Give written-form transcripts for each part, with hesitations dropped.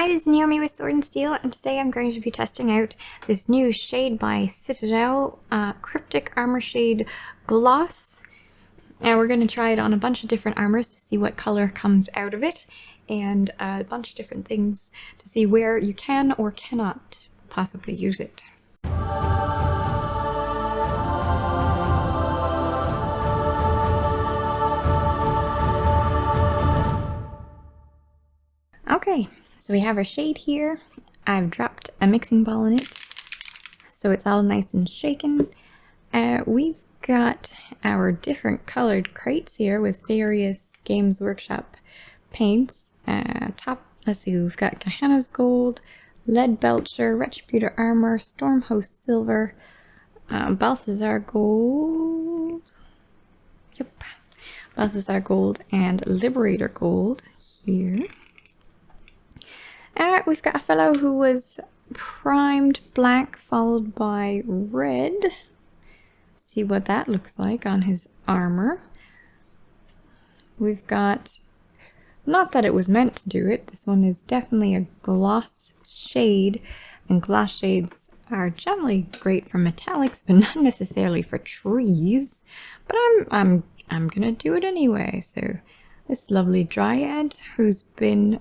Hi, this is Naomi with Sword and Steel, and today I'm going to be testing out this new shade by Citadel, Cryptek Armourshade Gloss. And we're going to try it on a bunch of different armors to see what color comes out of it, and a bunch of different things to see where you can or cannot possibly use it. Okay, so we have our shade here. I've dropped a mixing ball in it, so it's all nice and shaken. We've got our different colored crates here with various Games Workshop paints. Let's see, we've got Gehenna's Gold, Lead Belcher, Retributor Armor, Stormhost Silver, Balthazar Gold. Yep, Balthazar Gold and Liberator Gold here. We've got a fellow who was primed black followed by red. See what that looks like on his armor. We've got, not that it was meant to do it, this one is definitely a gloss shade, and gloss shades are generally great for metallics, but not necessarily for trees. But I'm gonna do it anyway. So this lovely dryad who's been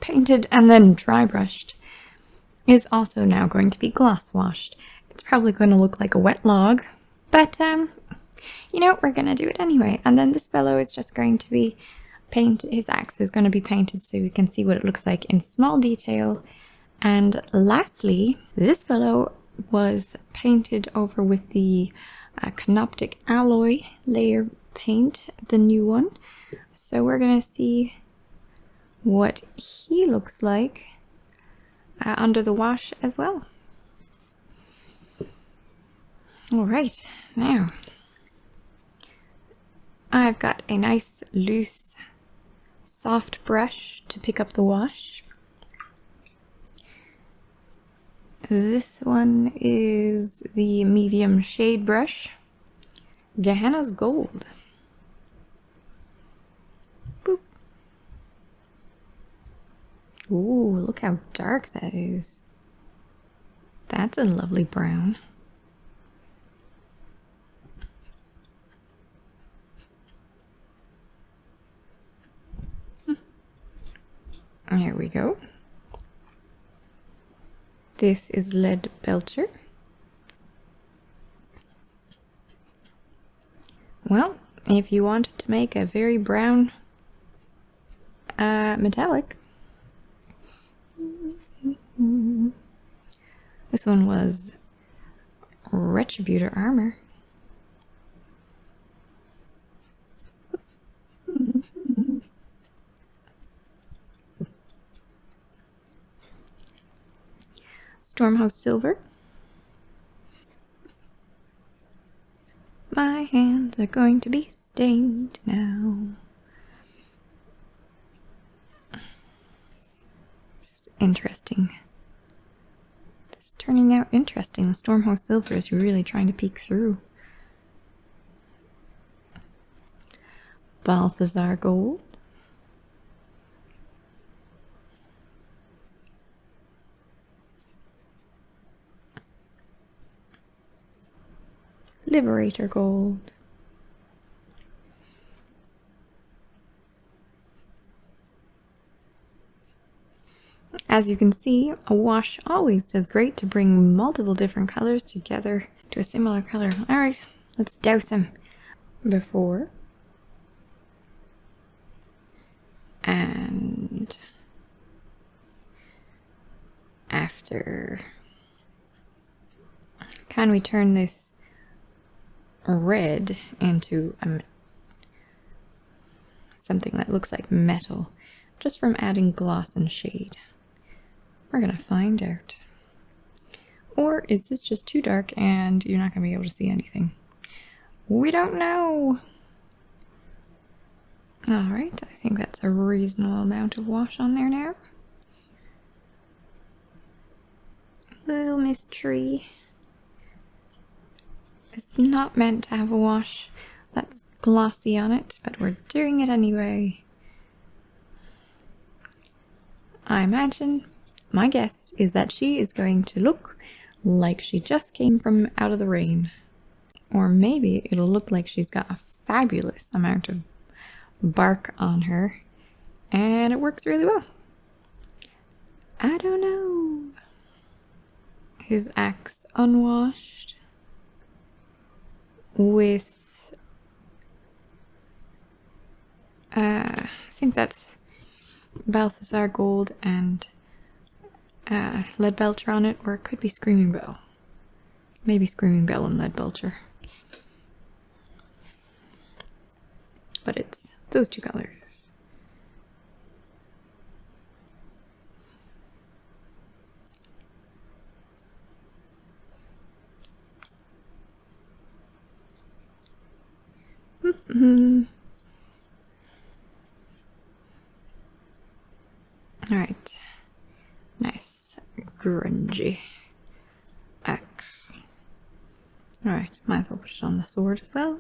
painted and then dry brushed is also now going to be gloss washed. It's probably going to look like a wet log, but you know, we're going to do it anyway. And then this fellow is just going to be painted, his axe is going to be painted so we can see what it looks like in small detail. And lastly, this fellow was painted over with the Cryptek Alloy layer paint, the new one. So we're going to see what he looks like under the wash as well. Alright, now I've got a nice loose soft brush to pick up the wash. This one is the medium shade brush, Gehenna's Gold. Boop. Ooh, look how dark that is. That's a lovely brown. There we go. This is Lead Belcher. Well, if you wanted to make a very brown metallic, this one was Retributor Armor. Stormhost Silver. My hands are going to be stained now. This is interesting. This is turning out interesting. The Stormhost Silver is really trying to peek through. Balthazar Gold. Liberator Gold. As you can see, a wash always does great to bring multiple different colors together to a similar color. Alright, let's douse him. Before and after. Can we turn this red into something that looks like metal just from adding gloss and shade? We're gonna find out. Or is this just too dark and you're not gonna be able to see anything? We don't know. Alright, I think that's a reasonable amount of wash on there now. Little Miss Tree is not meant to have a wash that's glossy on it, but we're doing it anyway. I imagine, my guess is that she is going to look like she just came from out of the rain. Or maybe it'll look like she's got a fabulous amount of bark on her and it works really well. I don't know. His axe unwashed with I think that's Balthasar Gold and Lead Belcher on it, or it could be Screaming Bell. Maybe Screaming Bell and Lead Belcher. But it's those two colors. Alright. Nice. Grungy axe. Alright, might as well put it on the sword as well.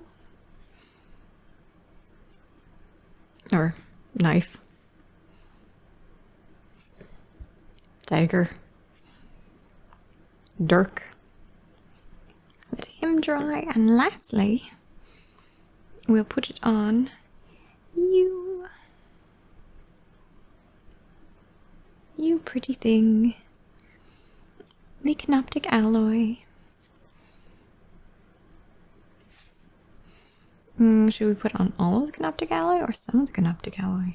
Or knife. Dagger. Dirk. Let him dry, and lastly, we'll put it on you. You pretty thing. The Cryptek alloy. Should we put on all of the Cryptek alloy or some of the Cryptek alloy?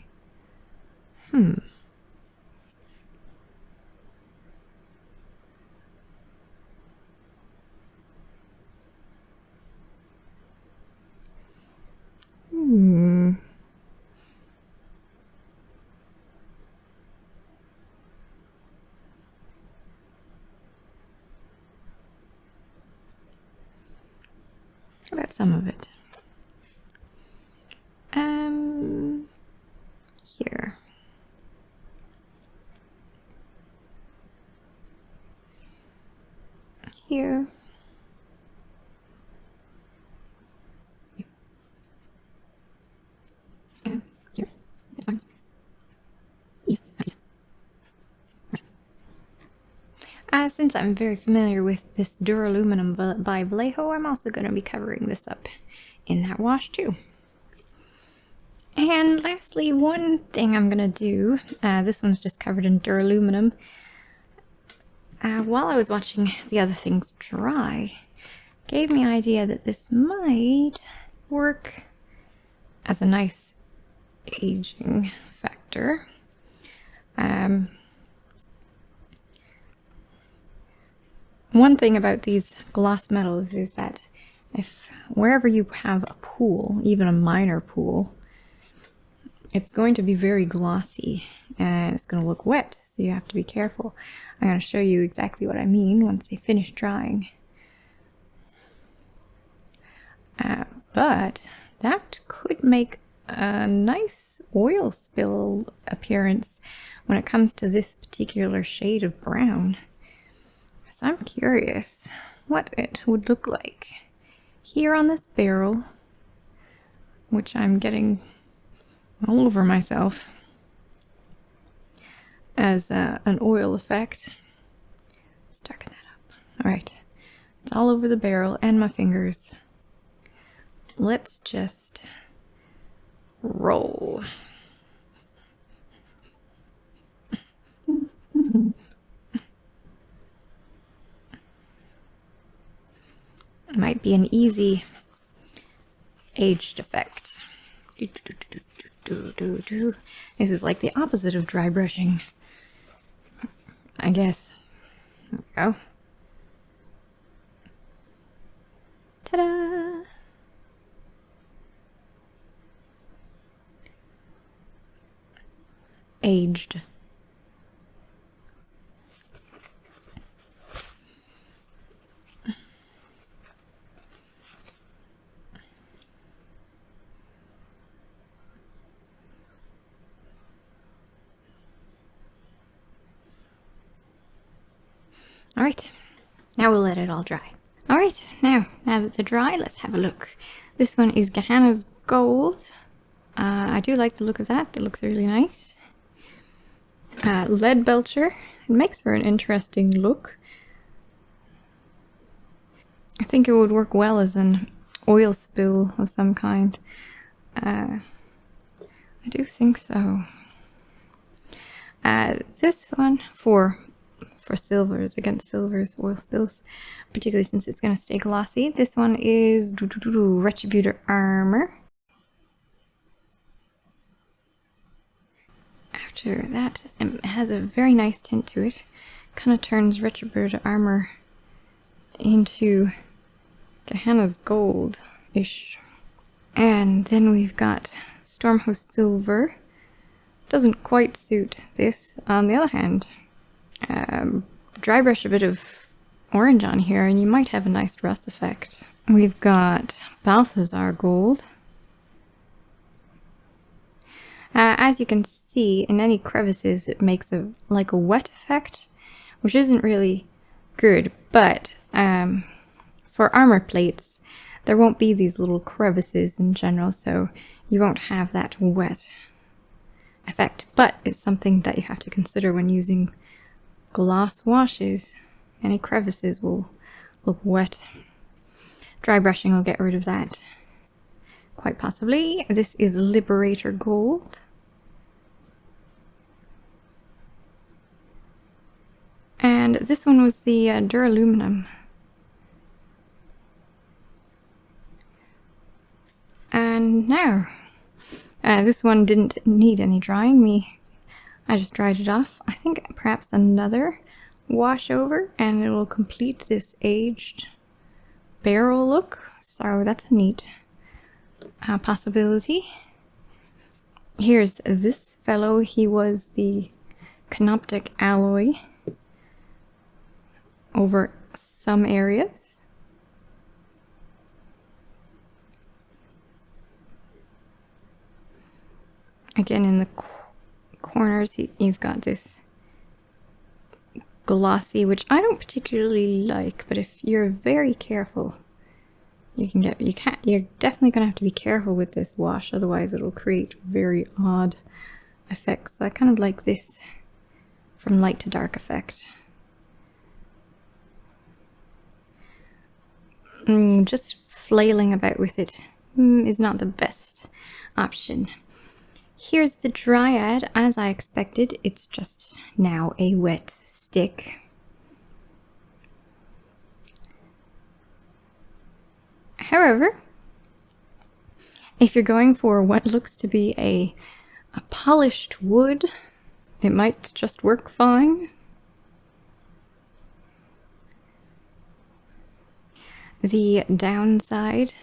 About some of it. Here. Here. Here. This one. Since I'm very familiar with this Duraluminum by Vallejo, I'm also going to be covering this up in that wash too. And lastly, one thing I'm going to do, this one's just covered in Duraluminum. While I was watching the other things dry, gave me an idea that this might work as a nice aging factor. One thing about these gloss metals is that if wherever you have a pool, even a minor pool, it's going to be very glossy and it's going to look wet, so you have to be careful. I'm going to show you exactly what I mean once they finish drying. But that could make a nice oil spill appearance when it comes to this particular shade of brown. So I'm curious what it would look like here on this barrel, which I'm getting all over myself as an oil effect. Let's darken that up. Alright, it's all over the barrel and my fingers. Let's just roll. It might be an easy aged effect. This is like the opposite of dry brushing, I guess. There we go. Ta-da! Aged. Alright, now we'll let it all dry. Alright, now that they're dry, let's have a look. This one is Gehenna's Gold. I do like the look of that. It looks really nice. Lead belcher. It makes for an interesting look. I think it would work well as an oil spill of some kind. I do think so. This one for silvers, against silvers, oil spills, particularly since it's going to stay glossy. This one is Retributor Armor. After that, it has a very nice tint to it. Kind of turns Retributor Armor into Gehenna's Gold-ish. And then we've got Stormhost Silver. Doesn't quite suit this. On the other hand, dry brush a bit of orange on here and you might have a nice rust effect. We've got Balthazar Gold. As you can see, in any crevices it makes like a wet effect, which isn't really good, but for armor plates there won't be these little crevices in general, so you won't have that wet effect, but it's something that you have to consider when using gloss washes. Any crevices will look wet. Dry brushing will get rid of that. Quite possibly. This is Liberator Gold. And this one was the Duraluminum. And now, this one didn't need any drying. I just dried it off. I think perhaps another wash over and it will complete this aged barrel look. So that's a neat possibility. Here's this fellow. He was the Cryptek alloy over some areas. Again, in the corners, you've got this glossy, which I don't particularly like, but if you're very careful, you're definitely gonna have to be careful with this wash, otherwise it'll create very odd effects. So I kind of like this from light to dark effect. Just flailing about with it is not the best option. Here's the Dryad. As I expected, it's just now a wet stick. However, if you're going for what looks to be a polished wood, it might just work fine. The downside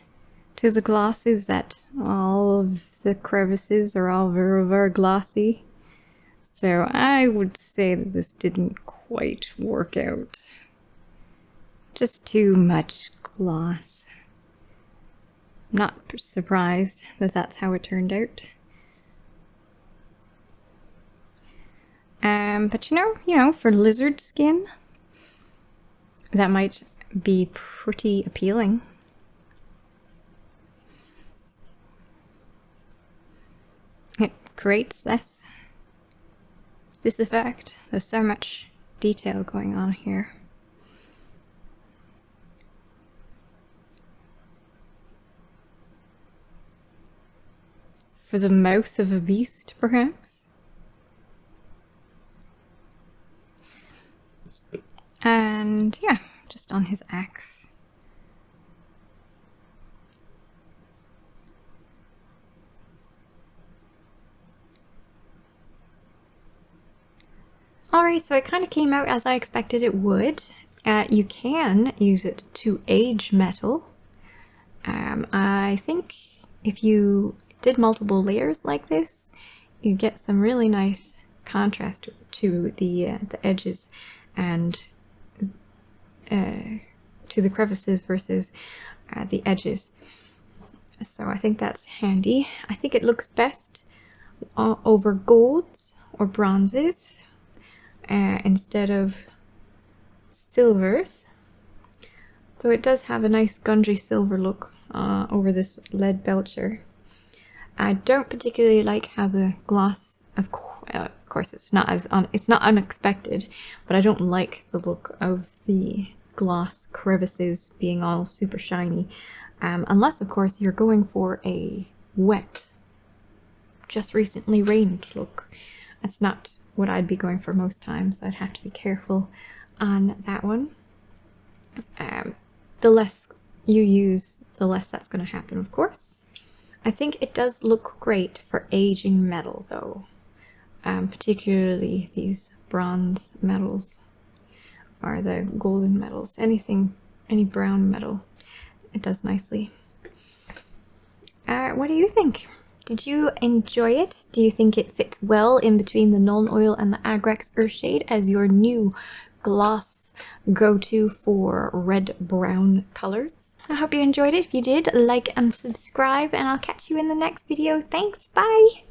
to the gloss is that all of the crevices are all very glossy. So I would say that this didn't quite work out. Just too much gloss. I'm not surprised that that's how it turned out. But you know, for lizard skin, that might be pretty appealing. It creates this effect. There's so much detail going on here. For the mouth of a beast, perhaps? And yeah, just on his axe. Alright, so it kind of came out as I expected it would. You can use it to age metal. I think if you did multiple layers like this, you'd get some really nice contrast to the edges and to the crevices versus the edges. So I think that's handy. I think it looks best over golds or bronzes instead of silvers. So it does have a nice Gundry silver look over this lead belcher. I don't particularly like how the gloss, of course it's not it's not unexpected, but I don't like the look of the gloss crevices being all super shiny, unless of course you're going for a wet, just recently rained look. That's not what I'd be going for most times. I'd have to be careful on that one. The less you use, the less that's going to happen, of course. I think it does look great for aging metal though, particularly these bronze metals or the golden metals. Any brown metal, it does nicely. What do you think? Did you enjoy it? Do you think it fits well in between the non-oil and the Agrex Earthshade as your new gloss go-to for red-brown colors? I hope you enjoyed it. If you did, like and subscribe, and I'll catch you in the next video. Thanks, bye!